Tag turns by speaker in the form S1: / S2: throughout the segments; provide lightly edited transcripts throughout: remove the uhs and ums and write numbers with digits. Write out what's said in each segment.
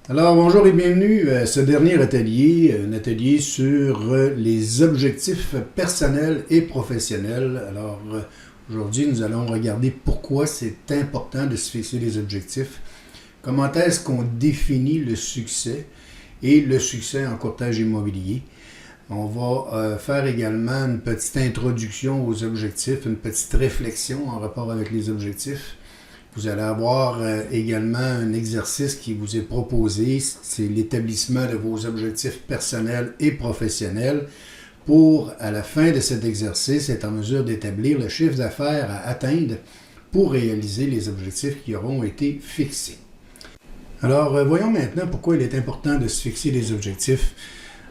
S1: Alors, bonjour et bienvenue à ce dernier atelier, un atelier sur les objectifs personnels et professionnels. Alors, aujourd'hui, nous allons regarder pourquoi c'est important de se fixer des objectifs, comment est-ce qu'on définit le succès et le succès en courtage immobilier. On va faire également une petite introduction aux objectifs, une petite réflexion en rapport avec les objectifs. Vous allez avoir également un exercice qui vous est proposé, c'est l'établissement de vos objectifs personnels et professionnels pour, à la fin de cet exercice, être en mesure d'établir le chiffre d'affaires à atteindre pour réaliser les objectifs qui auront été fixés. Alors, voyons maintenant pourquoi il est important de se fixer des objectifs.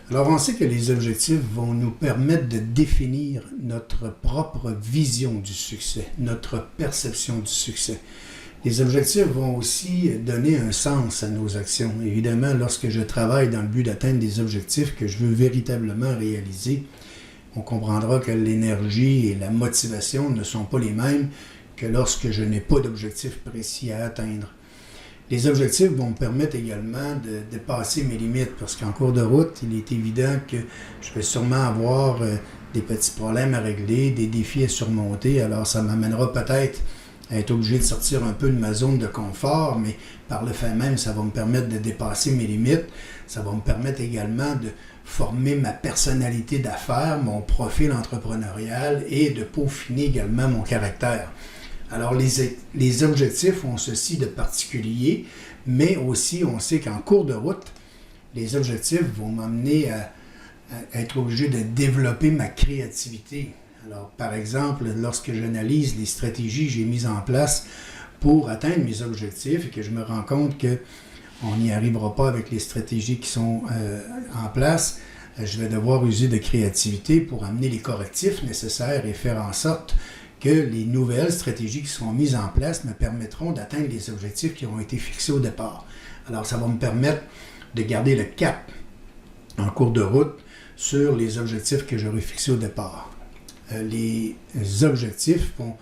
S1: Alors, on sait que les objectifs vont nous permettre de définir notre propre vision du succès, notre perception du succès. Les objectifs vont aussi donner un sens à nos actions. Évidemment, lorsque je travaille dans le but d'atteindre des objectifs que je veux véritablement réaliser, on comprendra que l'énergie et la motivation ne sont pas les mêmes que lorsque je n'ai pas d'objectif précis à atteindre. Les objectifs vont me permettre également de dépasser mes limites parce qu'en cours de route, il est évident que je vais sûrement avoir des petits problèmes à régler, des défis à surmonter. Alors, ça m'amènera peut-être à être obligé de sortir un peu de ma zone de confort, mais par le fait même, ça va me permettre de dépasser mes limites. Ça va me permettre également de former ma personnalité d'affaires, mon profil entrepreneurial et de peaufiner également mon caractère. Alors, les objectifs ont ceci de particulier, mais aussi on sait qu'en cours de route, les objectifs vont m'amener à être obligé de développer ma créativité. Alors, par exemple, lorsque j'analyse les stratégies que j'ai mises en place pour atteindre mes objectifs et que je me rends compte qu'on n'y arrivera pas avec les stratégies qui sont en place, je vais devoir user de créativité pour amener les correctifs nécessaires et faire en sorte que les nouvelles stratégies qui seront mises en place me permettront d'atteindre les objectifs qui ont été fixés au départ. Alors, ça va me permettre de garder le cap en cours de route sur les objectifs que j'aurais fixés au départ. Les objectifs vont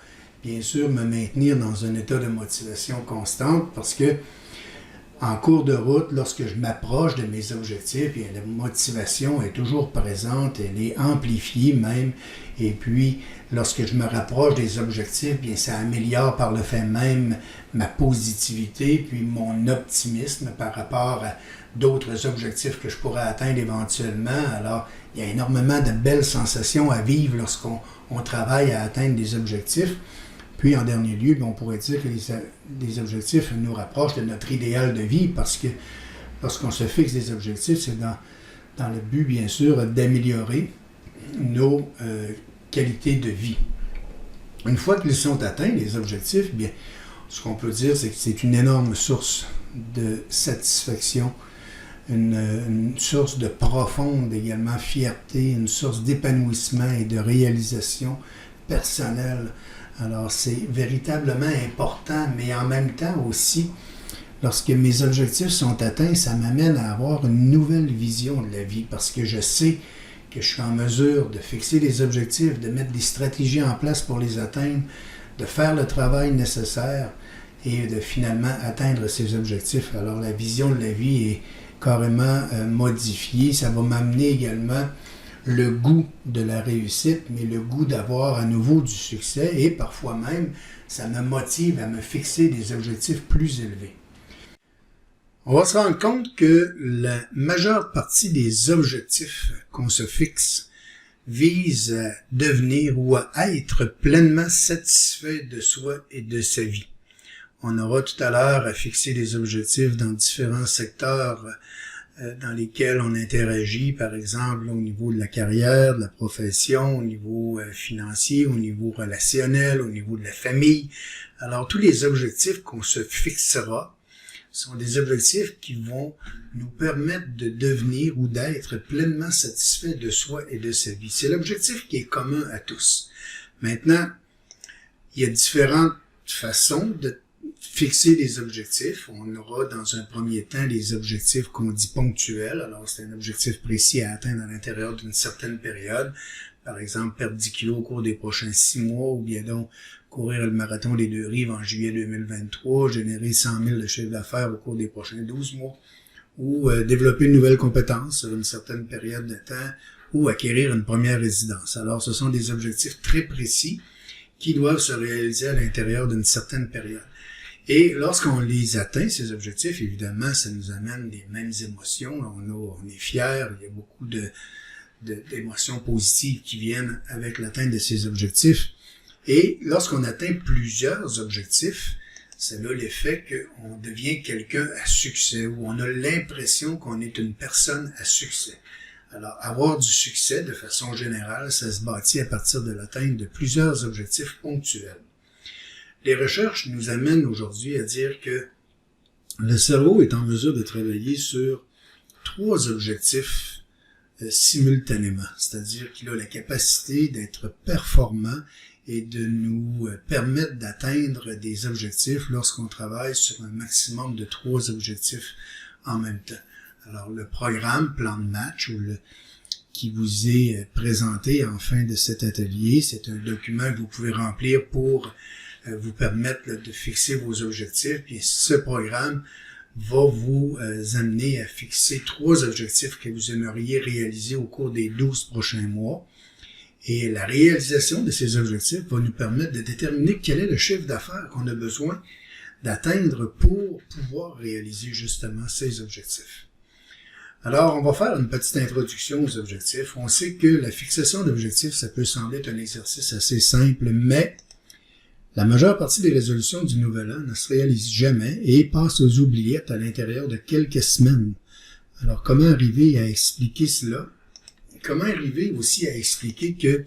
S1: bien sûr me maintenir dans un état de motivation constante parce que en cours de route, lorsque je m'approche de mes objectifs, bien, la motivation est toujours présente, elle est amplifiée même. Et puis, lorsque je me rapproche des objectifs, bien, ça améliore par le fait même ma positivité, puis mon optimisme par rapport à d'autres objectifs que je pourrais atteindre éventuellement. Alors, il y a énormément de belles sensations à vivre lorsqu'on travaille à atteindre des objectifs. Puis, en dernier lieu, on pourrait dire que les objectifs nous rapprochent de notre idéal de vie parce que lorsqu'on se fixe des objectifs, c'est dans le but, bien sûr, d'améliorer nos qualités de vie. Une fois qu'ils sont atteints, les objectifs, bien, ce qu'on peut dire, c'est que c'est une énorme source de satisfaction, une source de profonde également fierté, une source d'épanouissement et de réalisation personnelle. Alors, c'est véritablement important, mais en même temps aussi, lorsque mes objectifs sont atteints, ça m'amène à avoir une nouvelle vision de la vie parce que je sais que je suis en mesure de fixer les objectifs, de mettre des stratégies en place pour les atteindre, de faire le travail nécessaire et de finalement atteindre ces objectifs. Alors, la vision de la vie est carrément modifiée. Ça va m'amener également le goût de la réussite, mais le goût d'avoir à nouveau du succès et parfois même, ça me motive à me fixer des objectifs plus élevés. On va se rendre compte que la majeure partie des objectifs qu'on se fixe vise à devenir ou à être pleinement satisfait de soi et de sa vie. On aura tout à l'heure à fixer des objectifs dans différents secteurs dans lesquels on interagit, par exemple au niveau de la carrière, de la profession, au niveau financier, au niveau relationnel, au niveau de la famille. Alors, tous les objectifs qu'on se fixera sont des objectifs qui vont nous permettre de devenir ou d'être pleinement satisfait de soi et de sa vie. C'est l'objectif qui est commun à tous. Maintenant, il y a différentes façons de fixer des objectifs. On aura dans un premier temps des objectifs qu'on dit ponctuels. Alors, c'est un objectif précis à atteindre à l'intérieur d'une certaine période. Par exemple, perdre 10 kilos au cours des prochains 6 mois, ou bien donc courir le marathon des Deux-Rives en juillet 2023, générer 100 000 de chiffre d'affaires au cours des prochains 12 mois, ou développer une nouvelle compétence sur une certaine période de temps, ou acquérir une première résidence. Alors, ce sont des objectifs très précis qui doivent se réaliser à l'intérieur d'une certaine période. Et lorsqu'on les atteint, ces objectifs, évidemment, ça nous amène les mêmes émotions. On est fiers, il y a beaucoup d'émotions positives qui viennent avec l'atteinte de ces objectifs. Et lorsqu'on atteint plusieurs objectifs, c'est là l'effet qu'on devient quelqu'un à succès, ou on a l'impression qu'on est une personne à succès. Alors, avoir du succès, de façon générale, ça se bâtit à partir de l'atteinte de plusieurs objectifs ponctuels. Les recherches nous amènent aujourd'hui à dire que le cerveau est en mesure de travailler sur 3 objectifs simultanément, c'est-à-dire qu'il a la capacité d'être performant et de nous permettre d'atteindre des objectifs lorsqu'on travaille sur un maximum de 3 objectifs en même temps. Alors, le programme Plan de match qui vous est présenté en fin de cet atelier, c'est un document que vous pouvez remplir pour vous permettre de fixer vos objectifs. Puis ce programme va vous amener à fixer 3 objectifs que vous aimeriez réaliser au cours des 12 prochains mois. Et la réalisation de ces objectifs va nous permettre de déterminer quel est le chiffre d'affaires qu'on a besoin d'atteindre pour pouvoir réaliser justement ces objectifs. Alors, on va faire une petite introduction aux objectifs. On sait que la fixation d'objectifs, ça peut sembler être un exercice assez simple, mais la majeure partie des résolutions du Nouvel An ne se réalisent jamais et passent aux oubliettes à l'intérieur de quelques semaines. Alors, comment arriver à expliquer cela? Comment arriver aussi à expliquer que,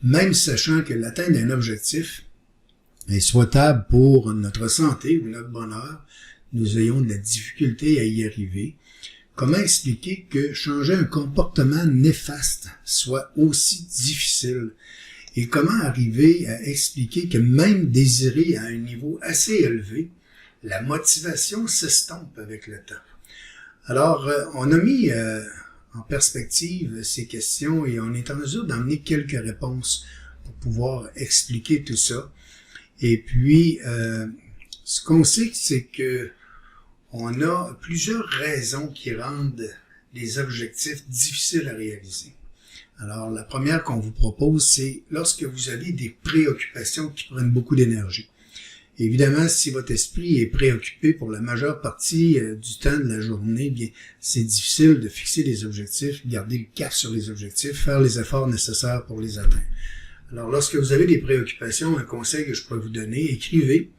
S1: même sachant que l'atteinte d'un objectif est souhaitable pour notre santé ou notre bonheur, nous ayons de la difficulté à y arriver? Comment expliquer que changer un comportement néfaste soit aussi difficile? Et comment arriver à expliquer que même désiré à un niveau assez élevé, la motivation s'estompe avec le temps? Alors, on a mis en perspective ces questions et on est en mesure d'emmener quelques réponses pour pouvoir expliquer tout ça. Et puis, ce qu'on sait, c'est que on a plusieurs raisons qui rendent les objectifs difficiles à réaliser. Alors, la première qu'on vous propose, c'est lorsque vous avez des préoccupations qui prennent beaucoup d'énergie. Évidemment, si votre esprit est préoccupé pour la majeure partie du temps de la journée, bien, c'est difficile de fixer des objectifs, garder le cap sur les objectifs, faire les efforts nécessaires pour les atteindre. Alors, lorsque vous avez des préoccupations, un conseil que je pourrais vous donner, écrivez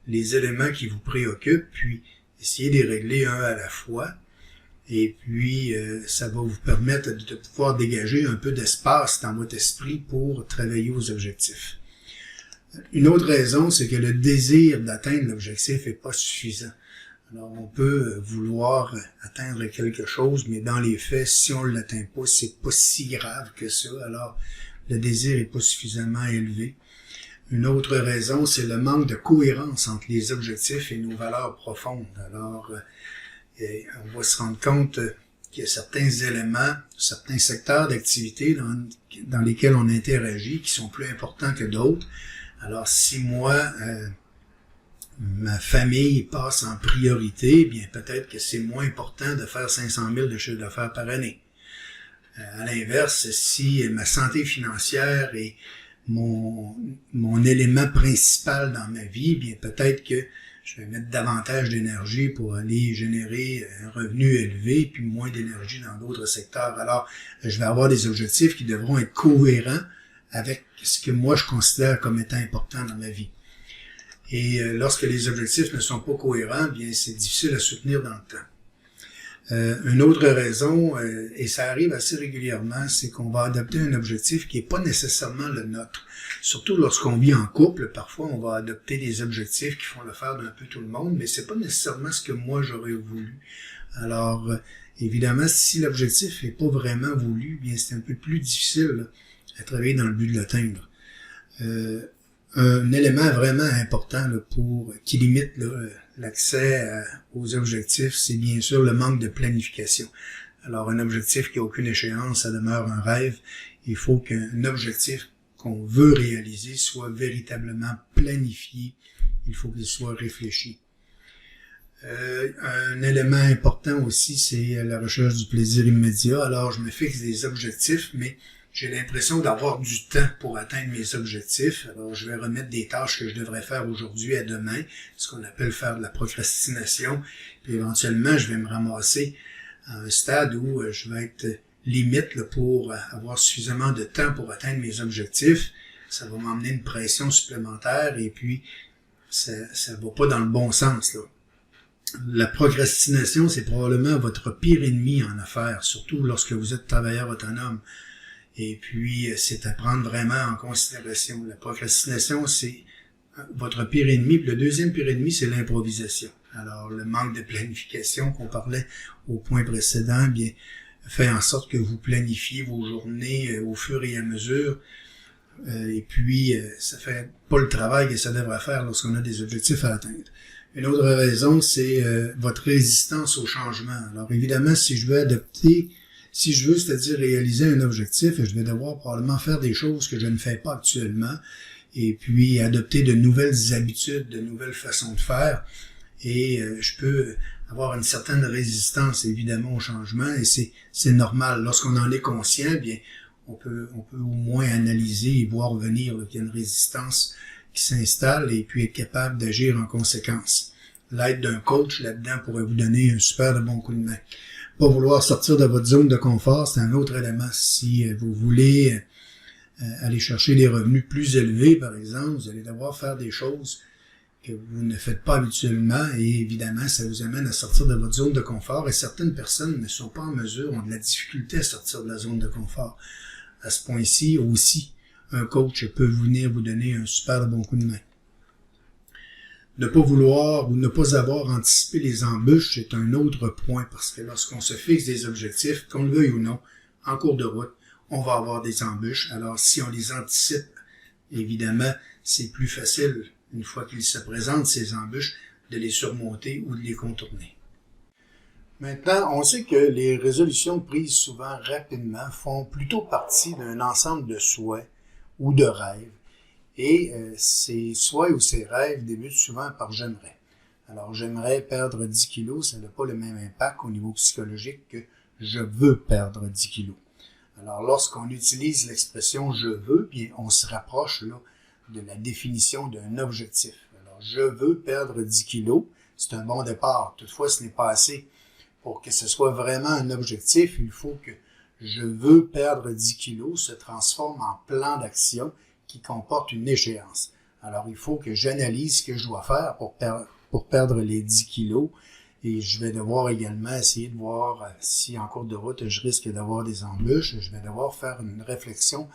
S1: les éléments qui vous préoccupent, puis essayez de les régler un à la fois. Et puis, ça va vous permettre de pouvoir dégager un peu d'espace dans votre esprit pour travailler aux objectifs. Une autre raison, c'est que le désir d'atteindre l'objectif n'est pas suffisant. Alors, on peut vouloir atteindre quelque chose, mais dans les faits, si on ne l'atteint pas, c'est pas si grave que ça. Alors, le désir n'est pas suffisamment élevé. Une autre raison, c'est le manque de cohérence entre les objectifs et nos valeurs profondes. Alors, on va se rendre compte qu'il y a certains éléments, certains secteurs d'activité dans lesquels on interagit qui sont plus importants que d'autres. Alors, si moi, ma famille passe en priorité, bien peut-être que c'est moins important de faire 500 000 de chiffre d'affaires par année. À l'inverse, si ma santé financière est mon élément principal dans ma vie, bien peut-être que je vais mettre davantage d'énergie pour aller générer un revenu élevé, puis moins d'énergie dans d'autres secteurs. Alors, je vais avoir des objectifs qui devront être cohérents avec ce que moi je considère comme étant important dans ma vie. Et lorsque les objectifs ne sont pas cohérents, bien c'est difficile à soutenir dans le temps. Une autre raison, et ça arrive assez régulièrement, c'est qu'on va adopter un objectif qui n'est pas nécessairement le nôtre. Surtout lorsqu'on vit en couple, parfois on va adopter des objectifs qui font l'affaire d'un peu tout le monde, mais c'est pas nécessairement ce que moi j'aurais voulu. Alors, évidemment, si l'objectif n'est pas vraiment voulu, bien c'est un peu plus difficile à travailler dans le but de l'atteindre. Un élément vraiment important là, qui limite l'accès aux objectifs, c'est bien sûr le manque de planification. Alors, un objectif qui n'a aucune échéance, ça demeure un rêve. Il faut qu'un objectif qu'on veut réaliser soit véritablement planifié. Il faut qu'il soit réfléchi. Un élément important aussi, c'est la recherche du plaisir immédiat. Alors, je me fixe des objectifs, mais j'ai l'impression d'avoir du temps pour atteindre mes objectifs. Alors, je vais remettre des tâches que je devrais faire aujourd'hui à demain, ce qu'on appelle faire de la procrastination. Puis éventuellement, je vais me ramasser à un stade où je vais être limite là, pour avoir suffisamment de temps pour atteindre mes objectifs. Ça va m'emmener une pression supplémentaire et puis ça va pas dans le bon sens, là. La procrastination, c'est probablement votre pire ennemi en affaires, surtout lorsque vous êtes travailleur autonome. Et puis, c'est à prendre vraiment en considération. La procrastination, c'est votre pire ennemi. Puis le deuxième pire ennemi, c'est l'improvisation. Alors, le manque de planification qu'on parlait au point précédent, bien, fait en sorte que vous planifiez vos journées au fur et à mesure. Et puis, ça fait pas le travail que ça devrait faire lorsqu'on a des objectifs à atteindre. Une autre raison, c'est votre résistance au changement. Alors, évidemment, si je veux, c'est-à-dire réaliser un objectif, je vais devoir probablement faire des choses que je ne fais pas actuellement, et puis adopter de nouvelles habitudes, de nouvelles façons de faire, et je peux avoir une certaine résistance, évidemment, au changement, et c'est normal. Lorsqu'on en est conscient, bien, on peut au moins analyser et voir venir qu'il y a une résistance qui s'installe et puis être capable d'agir en conséquence. L'aide d'un coach là-dedans pourrait vous donner un super de bon coup de main. Pas vouloir sortir de votre zone de confort, c'est un autre élément. Si vous voulez aller chercher des revenus plus élevés, par exemple, vous allez devoir faire des choses que vous ne faites pas habituellement et évidemment, ça vous amène à sortir de votre zone de confort et certaines personnes ne sont pas en mesure, ont de la difficulté à sortir de la zone de confort. À ce point-ci aussi, un coach peut venir vous donner un super bon coup de main. Ne pas vouloir ou ne pas avoir anticipé les embûches, c'est un autre point parce que lorsqu'on se fixe des objectifs, qu'on le veuille ou non, en cours de route, on va avoir des embûches. Alors si on les anticipe, évidemment, c'est plus facile, une fois qu'ils se présentent, ces embûches, de les surmonter ou de les contourner. Maintenant, on sait que les résolutions prises souvent rapidement font plutôt partie d'un ensemble de souhaits ou de rêves. Et ces souhaits ou ces rêves débutent souvent par « j'aimerais ». Alors, j'aimerais perdre 10 kilos, ça n'a pas le même impact au niveau psychologique que « je veux perdre 10 kilos ». Alors, lorsqu'on utilise l'expression « je veux », bien, on se rapproche là de la définition d'un objectif. Alors, je veux perdre 10 kilos, c'est un bon départ. Toutefois, ce n'est pas assez. Pour que ce soit vraiment un objectif, il faut que « je veux perdre 10 kilos » se transforme en plan d'action qui comporte une échéance. Alors, il faut que j'analyse ce que je dois faire pour perdre les 10 kilos et je vais devoir également essayer de voir si en cours de route je risque d'avoir des embûches. Je vais devoir faire une réflexion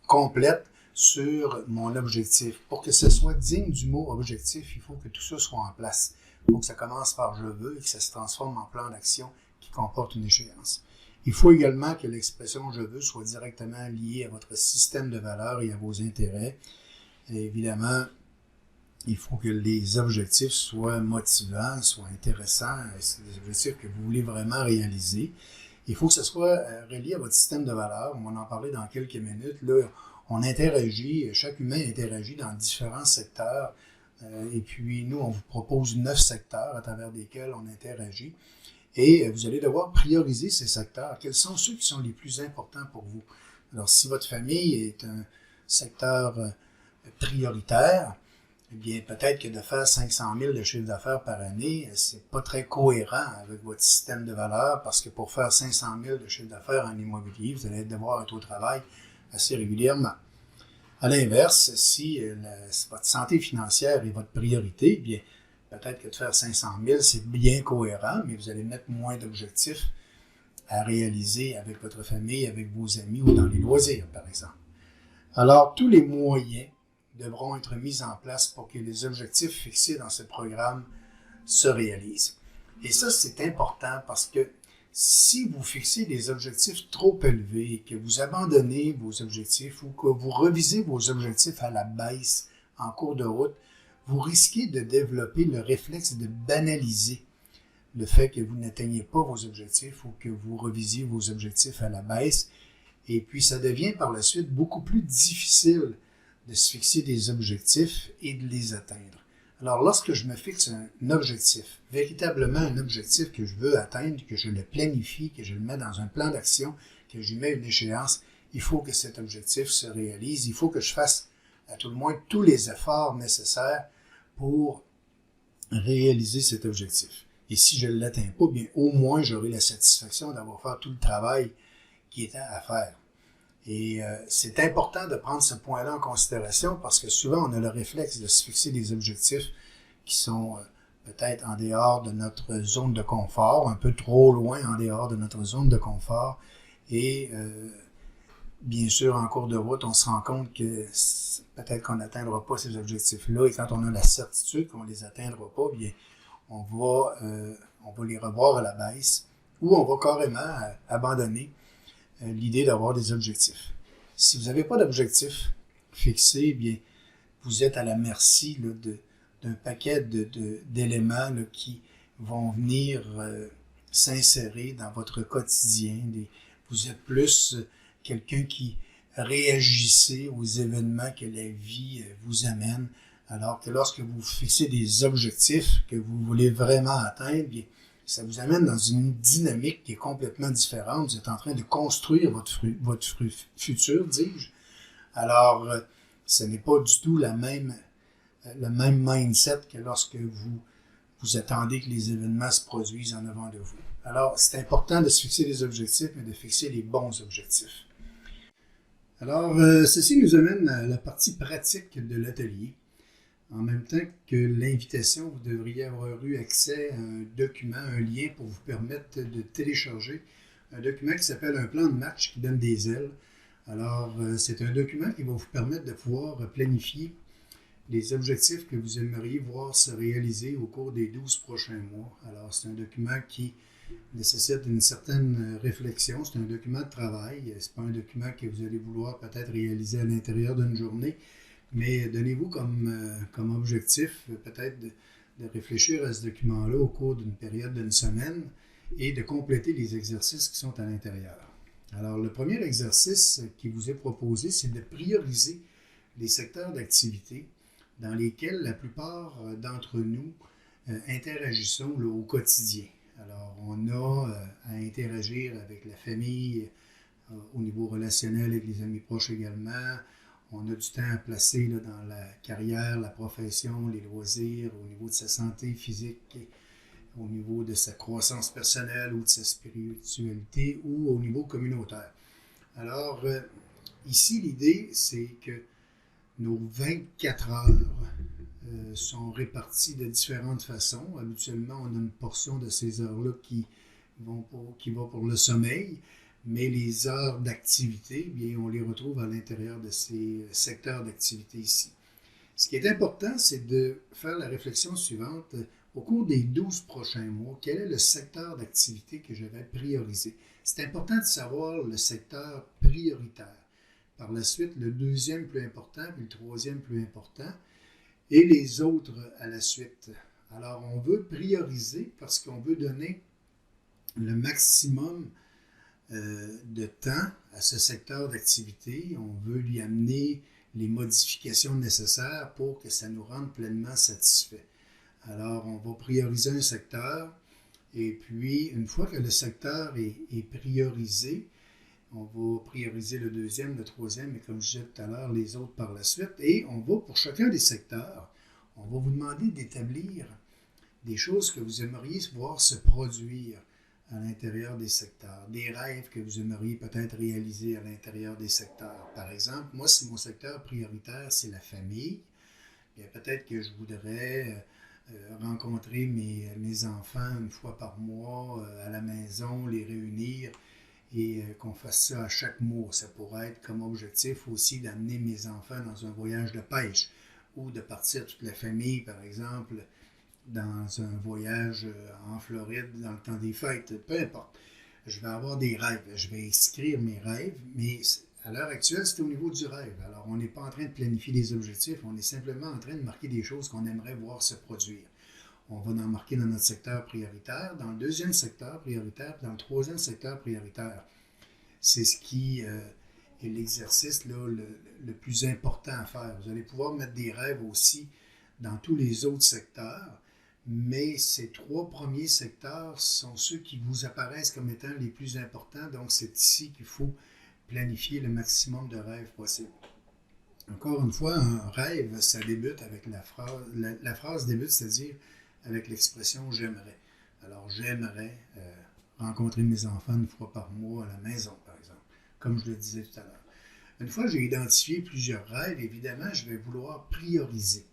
S1: complète sur mon objectif. Pour que ce soit digne du mot objectif, il faut que tout ça soit en place. Il faut que ça commence par « je veux » et que ça se transforme en plan d'action qui comporte une échéance. Il faut également que l'expression « je veux » soit directement liée à votre système de valeurs et à vos intérêts. Et évidemment, il faut que les objectifs soient motivants, soient intéressants. C'est des objectifs que vous voulez vraiment réaliser. Il faut que ce soit relié à votre système de valeurs. On va en parler dans quelques minutes. Là, on interagit, chaque humain interagit dans différents secteurs. Et puis, nous, on vous propose 9 secteurs à travers lesquels on interagit. Et vous allez devoir prioriser ces secteurs. Quels sont ceux qui sont les plus importants pour vous? Alors, si votre famille est un secteur prioritaire, eh bien, peut-être que de faire 500 000 de chiffre d'affaires par année, c'est pas très cohérent avec votre système de valeurs parce que pour faire 500 000 de chiffre d'affaires en immobilier, vous allez devoir être au travail assez régulièrement. À l'inverse, si votre santé financière est votre priorité, eh bien, peut-être que de faire 500 000, c'est bien cohérent, mais vous allez mettre moins d'objectifs à réaliser avec votre famille, avec vos amis ou dans les loisirs, par exemple. Alors, tous les moyens devront être mis en place pour que les objectifs fixés dans ce programme se réalisent. Et ça, c'est important parce que si vous fixez des objectifs trop élevés, que vous abandonnez vos objectifs ou que vous revisez vos objectifs à la baisse en cours de route, vous risquez de développer le réflexe de banaliser le fait que vous n'atteignez pas vos objectifs ou que vous revisiez vos objectifs à la baisse. Et puis, ça devient par la suite beaucoup plus difficile de se fixer des objectifs et de les atteindre. Alors, lorsque je me fixe un objectif, véritablement un objectif que je veux atteindre, que je le planifie, que je le mets dans un plan d'action, que j'y mets une échéance, il faut que cet objectif se réalise. Il faut que je fasse, à tout le moins, tous les efforts nécessaires pour réaliser cet objectif. Et si je ne l'atteins pas, bien au moins j'aurai la satisfaction d'avoir fait tout le travail qui était à faire. Et c'est important de prendre ce point-là en considération parce que souvent on a le réflexe de se fixer des objectifs qui sont peut-être en dehors de notre zone de confort, un peu trop loin en dehors de notre zone de confort. Et bien sûr, en cours de route, on se rend compte que peut-être qu'on n'atteindra pas ces objectifs-là. Et quand on a la certitude qu'on ne les atteindra pas, bien on va les revoir à la baisse ou on va carrément abandonner l'idée d'avoir des objectifs. Si vous n'avez pas d'objectif fixé, bien, vous êtes à la merci là, d'un paquet d'éléments là, qui vont venir s'insérer dans votre quotidien. Vous êtes plus quelqu'un qui réagissez aux événements que la vie vous amène, alors que lorsque vous fixez des objectifs que vous voulez vraiment atteindre, bien, ça vous amène dans une dynamique qui est complètement différente. Vous êtes en train de construire votre futur, dis-je. Alors, ce n'est pas du tout le même mindset que lorsque vous attendez que les événements se produisent en avant de vous. Alors, c'est important de se fixer des objectifs, mais de fixer les bons objectifs. Alors, ceci nous amène à la partie pratique de l'atelier. En même temps que l'invitation, vous devriez avoir eu accès à un document, un lien pour vous permettre de télécharger un document qui s'appelle un plan de match qui donne des ailes. Alors, c'est un document qui va vous permettre de pouvoir planifier les objectifs que vous aimeriez voir se réaliser au cours des 12 prochains mois. Alors, c'est un document qui nécessite une certaine réflexion. C'est un document de travail. Ce n'est pas un document que vous allez vouloir peut-être réaliser à l'intérieur d'une journée. Mais donnez-vous comme objectif peut-être de réfléchir à ce document-là au cours d'une période d'une semaine et de compléter les exercices qui sont à l'intérieur. Alors, le premier exercice qui vous est proposé, c'est de prioriser les secteurs d'activité dans lesquels la plupart d'entre nous interagissons là, au quotidien. Alors, on a à interagir avec la famille, au niveau relationnel avec les amis proches également. On a du temps à placer là, dans la carrière, la profession, les loisirs, au niveau de sa santé physique, au niveau de sa croissance personnelle ou de sa spiritualité ou au niveau communautaire. Alors, ici, l'idée, c'est que nos 24 heures sont réparties de différentes façons. Habituellement, on a une portion de ces heures-là qui va pour le sommeil. Mais les heures d'activité, bien, on les retrouve à l'intérieur de ces secteurs d'activité ici. Ce qui est important, c'est de faire la réflexion suivante. Au cours des 12 prochains mois, quel est le secteur d'activité que je vais prioriser? C'est important de savoir le secteur prioritaire. Par la suite, le deuxième plus important, puis le troisième plus important, et les autres à la suite. Alors, on veut prioriser parce qu'on veut donner le maximum de temps à ce secteur d'activité. On veut lui amener les modifications nécessaires pour que ça nous rende pleinement satisfaits. Alors, on va prioriser un secteur et puis, une fois que le secteur est priorisé, on va prioriser le deuxième, le troisième et comme je disais tout à l'heure, les autres par la suite. Et on va, pour chacun des secteurs, on va vous demander d'établir des choses que vous aimeriez voir se produire à l'intérieur des secteurs, des rêves que vous aimeriez peut-être réaliser à l'intérieur des secteurs. Par exemple, moi, si mon secteur prioritaire, c'est la famille, bien peut-être que je voudrais rencontrer mes enfants une fois par mois à la maison, les réunir et qu'on fasse ça à chaque mois. Ça pourrait être comme objectif aussi d'amener mes enfants dans un voyage de pêche ou de partir toute la famille, par exemple, dans un voyage en Floride dans le temps des fêtes, peu importe. Je vais avoir des rêves, je vais inscrire mes rêves, mais À l'heure actuelle, c'est au niveau du rêve. Alors, on n'est pas en train de planifier des objectifs, on est simplement en train de marquer des choses qu'on aimerait voir se produire. On va en marquer dans notre secteur prioritaire, dans le deuxième secteur prioritaire, dans le troisième secteur prioritaire. C'est ce qui est l'exercice là, le plus important à faire. Vous allez pouvoir mettre des rêves aussi dans tous les autres secteurs, mais ces trois premiers secteurs sont ceux qui vous apparaissent comme étant les plus importants. Donc, c'est ici qu'il faut planifier le maximum de rêves possible. Encore une fois, un rêve, ça débute avec la phrase. La phrase débute, c'est-à-dire avec l'expression « j'aimerais ». Alors, j'aimerais rencontrer mes enfants une fois par mois à la maison, par exemple, comme je le disais tout à l'heure. Une fois que j'ai identifié plusieurs rêves, évidemment, je vais vouloir prioriser.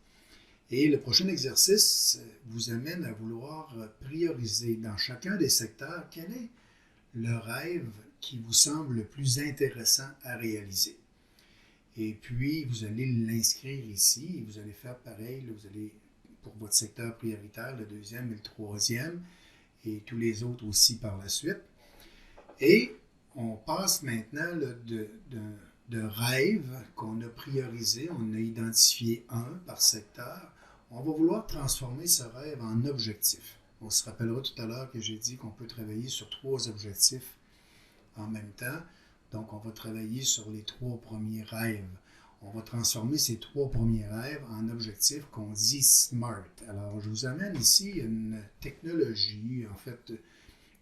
S1: Et le prochain exercice vous amène à vouloir prioriser dans chacun des secteurs quel est le rêve qui vous semble le plus intéressant à réaliser. Et puis, vous allez l'inscrire ici et vous allez faire pareil. Là, vous allez, pour votre secteur prioritaire, le deuxième et le troisième, et tous les autres aussi par la suite. Et on passe maintenant là, de rêve qu'on a priorisé, on a identifié un par secteur. On va vouloir transformer ce rêve en objectif. On se rappellera tout à l'heure que j'ai dit qu'on peut travailler sur 3 objectifs en même temps. Donc, on va travailler sur les 3 premiers rêves. On va transformer ces 3 premiers rêves en objectifs qu'on dit SMART. Alors, je vous amène ici une technologie, en fait,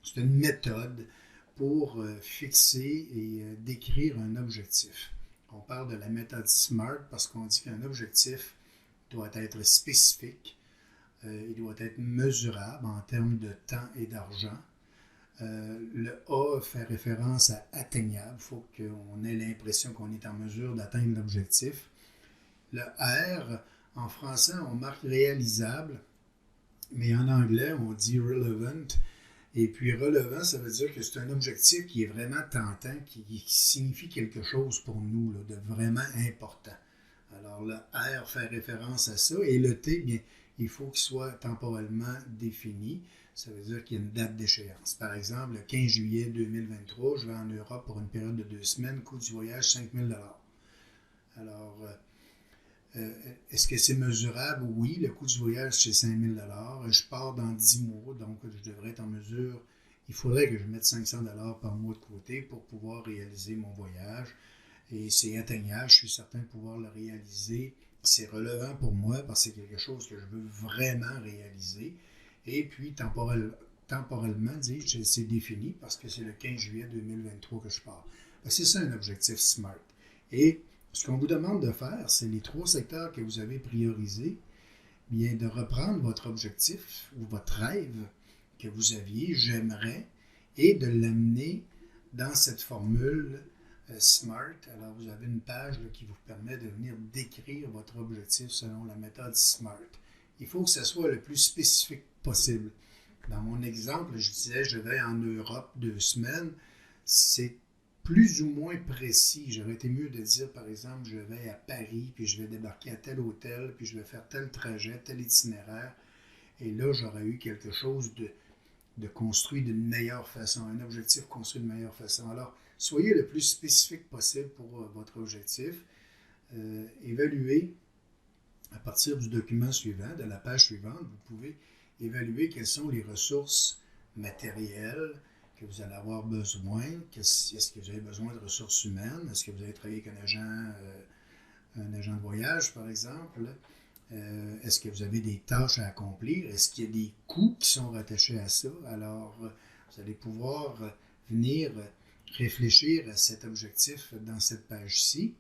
S1: c'est une méthode pour fixer et décrire un objectif. On parle de la méthode SMART parce qu'on dit qu'un objectif doit être spécifique, il doit être mesurable en termes de temps et d'argent. Le A fait référence à atteignable. Il faut qu'on ait l'impression qu'on est en mesure d'atteindre l'objectif. Le R, en français, on marque réalisable, mais en anglais, on dit relevant. Et puis relevant, ça veut dire que c'est un objectif qui est vraiment tentant, qui signifie quelque chose pour nous, là, de vraiment important. Alors le R fait référence à ça et le T, bien, il faut qu'il soit temporellement défini. Ça veut dire qu'il y a une date d'échéance. Par exemple, le 15 juillet 2023, je vais en Europe pour une période de 2 semaines, coût du voyage 5 000 $. Alors, est-ce que c'est mesurable? Oui, le coût du voyage, c'est 5 000 $. Je pars dans 10 mois, donc je devrais être en mesure, il faudrait que je mette 500 $ par mois de côté pour pouvoir réaliser mon voyage. Et c'est atteignable, je suis certain de pouvoir le réaliser. C'est relevant pour moi parce que c'est quelque chose que je veux vraiment réaliser. Et puis, temporellement, c'est défini parce que c'est le 15 juillet 2023 que je pars. C'est ça un objectif SMART. Et ce qu'on vous demande de faire, c'est les 3 secteurs que vous avez priorisés, bien de reprendre votre objectif ou votre rêve que vous aviez, j'aimerais, et de l'amener dans cette formule SMART. Alors, vous avez une page là, qui vous permet de venir décrire votre objectif selon la méthode SMART. Il faut que ce soit le plus spécifique possible. Dans mon exemple, je disais, je vais en Europe 2 semaines. C'est plus ou moins précis. J'aurais été mieux de dire, par exemple, je vais à Paris, puis je vais débarquer à tel hôtel, puis je vais faire tel trajet, tel itinéraire. Et là, j'aurais eu quelque chose de construit d'une meilleure façon, un objectif construit d'une meilleure façon. Alors, soyez le plus spécifique possible pour votre objectif. Évaluez à partir du document suivant, de la page suivante, vous pouvez évaluer quelles sont les ressources matérielles que vous allez avoir besoin. Est-ce que vous avez besoin de ressources humaines? Est-ce que vous allez travailler avec un agent de voyage, par exemple? Est-ce que vous avez des tâches à accomplir? Est-ce qu'il y a des coûts qui sont rattachés à ça? Alors, vous allez pouvoir venir réfléchir à cet objectif dans cette page-ci.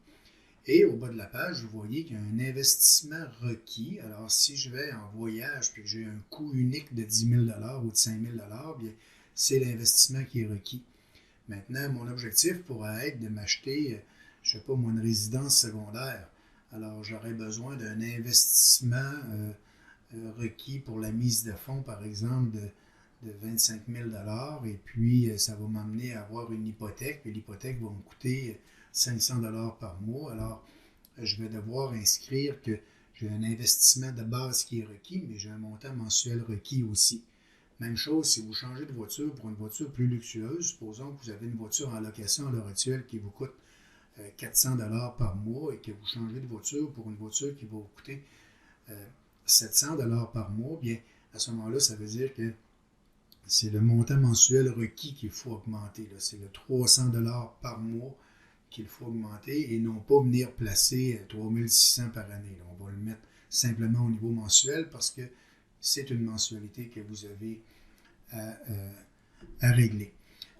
S1: Et au bas de la page, vous voyez qu'il y a un investissement requis. Alors, si je vais en voyage et que j'ai un coût unique de 10 000 $ ou de 5 000 $, bien, c'est l'investissement qui est requis. Maintenant, mon objectif pourrait être de m'acheter, je ne sais pas, moi, une résidence secondaire. Alors, j'aurais besoin d'un investissement requis pour la mise de fonds, par exemple, de 25 000 $. Et puis, ça va m'amener à avoir une hypothèque. Puis l'hypothèque va me coûter 500 $ par mois. Alors, je vais devoir inscrire que j'ai un investissement de base qui est requis, mais j'ai un montant mensuel requis aussi. Même chose, si vous changez de voiture pour une voiture plus luxueuse, supposons que vous avez une voiture en location à l'heure actuelle qui vous coûte 400 $ par mois et que vous changez de voiture pour une voiture qui va vous coûter 700 $ par mois, bien, à ce moment-là, ça veut dire que c'est le montant mensuel requis qu'il faut augmenter. C'est le 300 $ par mois qu'il faut augmenter et non pas venir placer 3600 par année. Là. On va le mettre simplement au niveau mensuel parce que c'est une mensualité que vous avez à régler.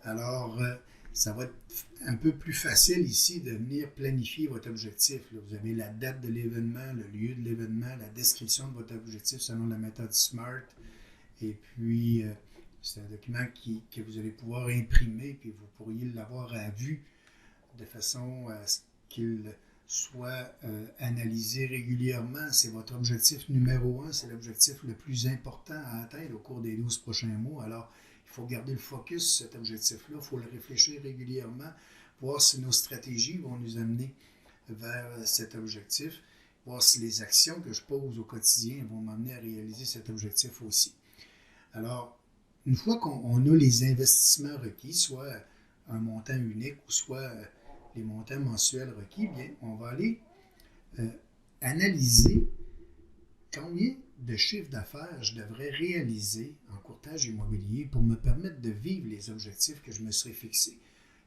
S1: Alors, ça va être un peu plus facile ici de venir planifier votre objectif. Là, vous avez la date de l'événement, le lieu de l'événement, la description de votre objectif selon la méthode SMART. Et puis, c'est un document que vous allez pouvoir imprimer, puis vous pourriez l'avoir à vue de façon à ce qu'il soit analysé régulièrement. C'est votre objectif numéro 1, c'est l'objectif le plus important à atteindre au cours des 12 prochains mois. Alors, il faut garder le focus sur cet objectif-là, il faut le réfléchir régulièrement, voir si nos stratégies vont nous amener vers cet objectif, voir si les actions que je pose au quotidien vont m'amener à réaliser cet objectif aussi. Alors, une fois qu'on a les investissements requis, soit un montant unique ou soit les montants mensuels requis, bien, on va aller analyser combien de chiffre d'affaires je devrais réaliser en courtage immobilier pour me permettre de vivre les objectifs que je me serais fixés.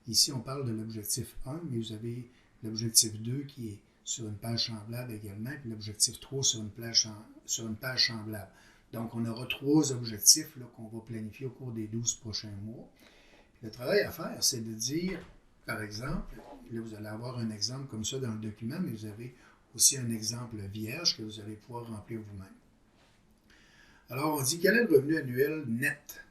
S1: Ici, on parle de l'objectif 1, mais vous avez l'objectif 2 qui est sur une page semblable également, puis l'objectif 3 sur une page semblable. Donc, on aura 3 objectifs là, qu'on va planifier au cours des 12 prochains mois. Puis le travail à faire, c'est de dire, par exemple, là, vous allez avoir un exemple comme ça dans le document, mais vous avez aussi un exemple vierge que vous allez pouvoir remplir vous-même. Alors, on dit quel est le revenu annuel net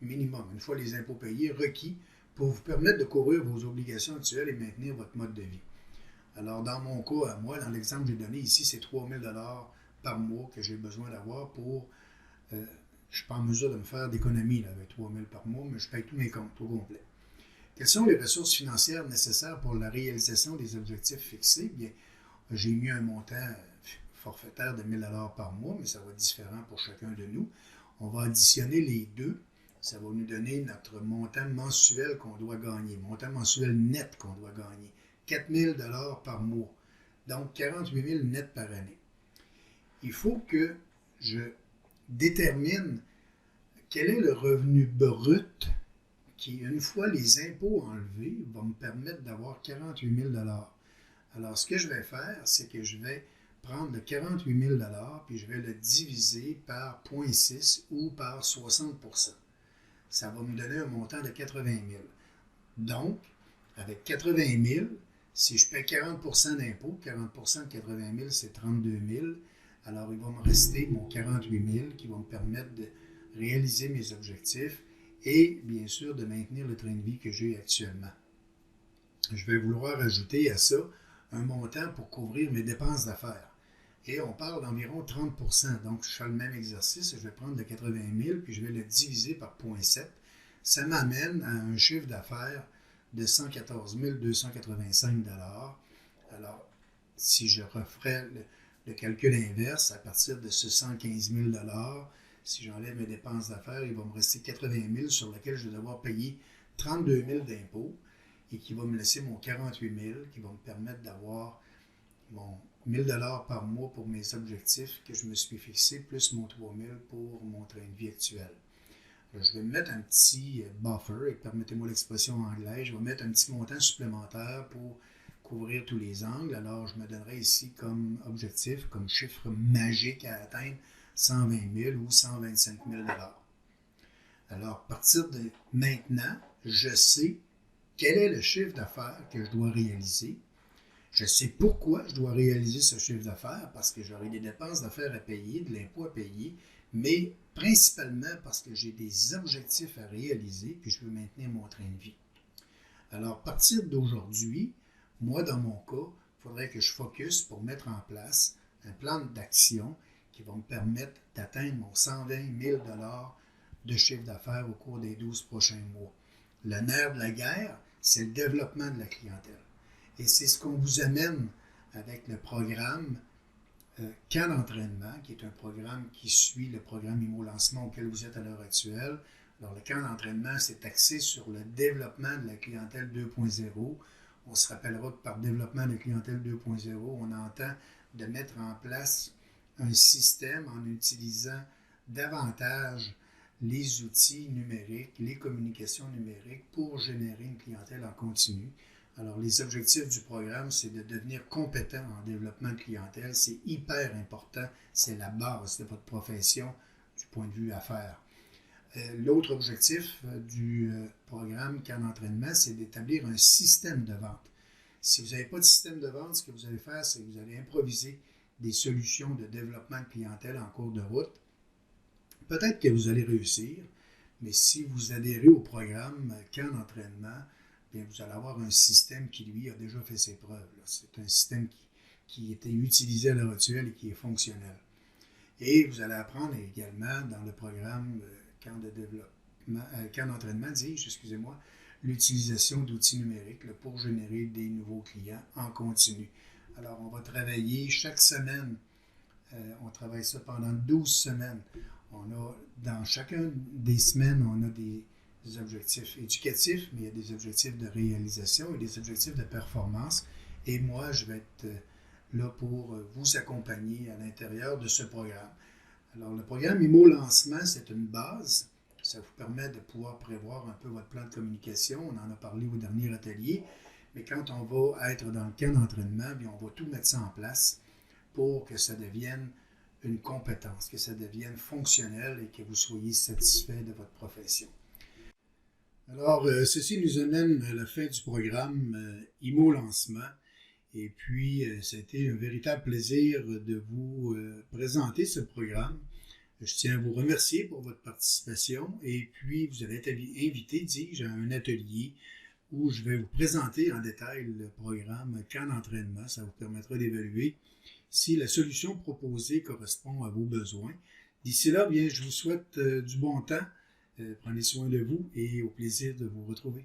S1: minimum, une fois les impôts payés, requis pour vous permettre de couvrir vos obligations actuelles et maintenir votre mode de vie. Alors, dans mon cas, à moi, dans l'exemple que j'ai donné ici, c'est 3 000 $ par mois que j'ai besoin d'avoir pour... je ne suis pas en mesure de me faire d'économie avec 3 000 par mois, mais je paye tous mes comptes au complet. Quelles sont les ressources financières nécessaires pour la réalisation des objectifs fixés? Bien, j'ai mis un montant forfaitaire de 1 000 $ par mois, mais ça va être différent pour chacun de nous. On va additionner les deux. Ça va nous donner notre montant mensuel qu'on doit gagner, montant mensuel net qu'on doit gagner. 4 000 $ par mois, donc 48 000 net par année. Il faut que je détermine quel est le revenu brut qui, une fois les impôts enlevés, va me permettre d'avoir 48 000 $. Alors, ce que je vais faire, c'est que je vais prendre le 48 000 $ puis je vais le diviser par 0,6 ou par 60 %. Ça va me donner un montant de 80 000. Donc, avec 80 000, si je paie 40 % d'impôts, 40 % de 80 000, c'est 32 000. Alors, il va me rester mon 48 000 qui va me permettre de réaliser mes objectifs et, bien sûr, de maintenir le train de vie que j'ai actuellement. Je vais vouloir ajouter à ça un montant pour couvrir mes dépenses d'affaires. Et on parle d'environ 30 %. Donc, je fais le même exercice, je vais prendre le 80 000 puis je vais le diviser par 0,7. Ça m'amène à un chiffre d'affaires de 114 285 $. Alors, si je referais le calcul inverse, à partir de ce 115 000 $, si j'enlève mes dépenses d'affaires, il va me rester 80 000 sur lequel je vais devoir payer 32 000 d'impôts et qui va me laisser mon 48 000 qui va me permettre d'avoir mon 1 000 $ par mois pour mes objectifs que je me suis fixé, plus mon 3 000 pour mon train de vie actuel. Alors, je vais me mettre un petit buffer, et permettez-moi l'expression anglaise, je vais mettre un petit montant supplémentaire pour couvrir tous les angles. Alors, je me donnerai ici comme objectif, comme chiffre magique à atteindre, 120 000 ou 125 000 $. Alors, à partir de maintenant, je sais quel est le chiffre d'affaires que je dois réaliser. Je sais pourquoi je dois réaliser ce chiffre d'affaires, parce que j'aurai des dépenses d'affaires à payer, de l'impôt à payer, mais principalement parce que j'ai des objectifs à réaliser, puis je veux maintenir mon train de vie. Alors, à partir d'aujourd'hui, moi, dans mon cas, il faudrait que je focus pour mettre en place un plan d'action qui va me permettre d'atteindre mon 120 000 $ de chiffre d'affaires au cours des 12 prochains mois. Le nerf de la guerre, c'est le développement de la clientèle. Et c'est ce qu'on vous amène avec le programme Camp d'entraînement, qui est un programme qui suit le programme IMO-Lancement auquel vous êtes à l'heure actuelle. Alors, le camp d'entraînement, c'est axé sur le développement de la clientèle 2.0. On se rappellera que par développement de clientèle 2.0, on entend de mettre en place un système en utilisant davantage les outils numériques, les communications numériques pour générer une clientèle en continu. Alors, les objectifs du programme, c'est de devenir compétent en développement de clientèle. C'est hyper important. C'est la base de votre profession du point de vue affaires. L'autre objectif du programme Camp d'entraînement, c'est d'établir un système de vente. Si vous n'avez pas de système de vente, ce que vous allez faire, c'est que vous allez improviser des solutions de développement de clientèle en cours de route. Peut-être que vous allez réussir, mais si vous adhérez au programme Camp d'entraînement, bien, vous allez avoir un système qui, lui, a déjà fait ses preuves. C'est un système qui était utilisé à l'heure actuelle et qui est fonctionnel. Et vous allez apprendre également dans le programme Camp d'entraînement, excusez-moi, l'utilisation d'outils numériques pour générer des nouveaux clients en continu. Alors, on va travailler chaque semaine. On travaille ça pendant 12 semaines. Dans chacune des semaines, on a des objectifs éducatifs, mais il y a des objectifs de réalisation et des objectifs de performance. Et moi, je vais être là pour vous accompagner à l'intérieur de ce programme. Alors, le programme IMO Lancement, c'est une base. Ça vous permet de pouvoir prévoir un peu votre plan de communication. On en a parlé au dernier atelier. Mais quand on va être dans le camp d'entraînement, bien, on va tout mettre ça en place pour que ça devienne une compétence, que ça devienne fonctionnel et que vous soyez satisfait de votre profession. Alors, ceci nous amène à la fin du programme IMO Lancement. Et puis, ça a été un véritable plaisir de vous présenter ce programme. Je tiens à vous remercier pour votre participation. Et puis, vous allez être invité, dis-je, à un atelier où je vais vous présenter en détail le programme Camp d'entraînement. Ça vous permettra d'évaluer si la solution proposée correspond à vos besoins. D'ici là, bien, je vous souhaite du bon temps. Prenez soin de vous et au plaisir de vous retrouver.